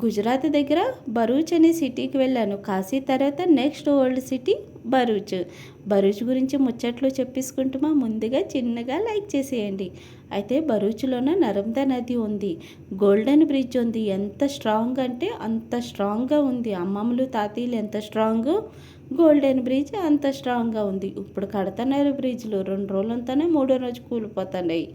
గుజరాత్ దగ్గర భరూచ్ అనే సిటీకి వెళ్ళాను. కాశీ తర్వాత next old city Bharuch. Bharuch గురించి ముచ్చట్లు చెప్పేసుకుంటుమా, ముందుగా చిన్నగా లైక్ చేసేయండి. అయితే భరూచ్లోన నర్మదా నది ఉంది, గోల్డెన్ బ్రిడ్జ్ ఉంది. ఎంత స్ట్రాంగ్ అంటే అంత స్ట్రాంగ్గా ఉంది. అమ్మమ్మలు తాతయ్యలు ఎంత స్ట్రాంగ్, గోల్డెన్ బ్రిడ్జ్ అంత స్ట్రాంగ్గా ఉంది. ఇప్పుడు కడుతున్నారు బ్రిడ్జ్లు, 2 రోజులు ఉంటేనే 3వ రోజు కూలిపోతున్నాయి,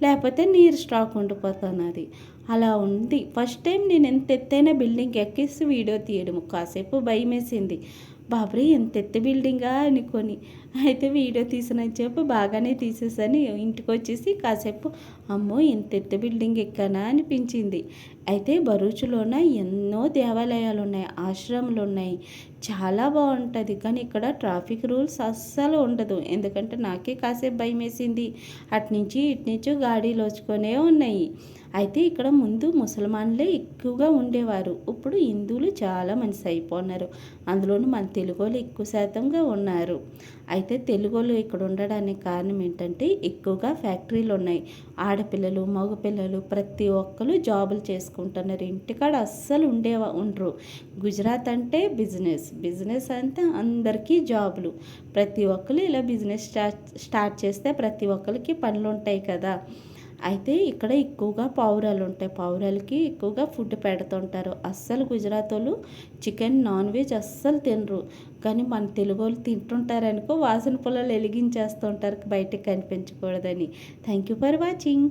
లేకపోతే నీరు స్టాక్ ఉండిపోతున్నది. అలా ఉంది. ఫస్ట్ టైం నేను ఎంత ఎత్తైన బిల్డింగ్ ఎక్కేసి వీడియో తీయడం, కాసేపు భయం వేసింది. బాబరే ఎంత ఎత్తు బిల్డింగా అనుకొని, అయితే వీడియో తీసినని చెప్పి బాగానే తీసేసని ఇంటికి వచ్చేసి కాసేపు అమ్మో ఇంత ఎత్తు బిల్డింగ్ ఎక్కానా అనిపించింది. అయితే భరూచ్లోన ఎన్నో దేవాలయాలు ఉన్నాయి, ఆశ్రమాలు ఉన్నాయి, చాలా బాగుంటుంది. కానీ ఇక్కడ ట్రాఫిక్ రూల్స్ అస్సలు ఉండదు. ఎందుకంటే నాకే కాసేపు భయం వేసింది. అటునుంచి ఇటునుంచి గాడీలు వచ్చుకొనే ఉన్నాయి. అయితే ఇక్కడ ముందు ముసల్మాన్లే ఎక్కువగా ఉండేవారు, ఇప్పుడు హిందువులు చాలా మంది అయిపోతున్నారు. అందులోనూ మన తెలుగు వాళ్ళు ఎక్కువ శాతంగా ఉన్నారు. అయితే తెలుగు వాళ్ళు ఇక్కడ ఉండడానికి కారణం ఏంటంటే ఎక్కువగా ఫ్యాక్టరీలు ఉన్నాయి. ఆడపిల్లలు మగపిల్లలు ప్రతి ఒక్కరు జాబులు చేసుకుంటున్నారు. ఇంటికాడ అస్సలు ఉండరు. గుజరాత్ అంటే బిజినెస్ అంటే అందరికీ జాబులు. ప్రతి ఒక్కరు ఇలా బిజినెస్ స్టార్ట్ చేస్తే ప్రతి ఒక్కరికి పనులు ఉంటాయి కదా. అయితే ఇక్కడ ఎక్కువగా పావురాలు ఉంటాయి. పావురాలకి ఎక్కువగా ఫుడ్ పెడుతుంటారు. అస్సలు గుజరాత్ వాళ్ళు చికెన్ నాన్ వెజ్ అస్సలు తినరు. కానీ మన తెలుగు వాళ్ళు తింటుంటారనుకో, వాసన పొలాలు వెలిగించేస్తూ ఉంటారు బయటకు కనిపించకూడదని. Thank you for watching.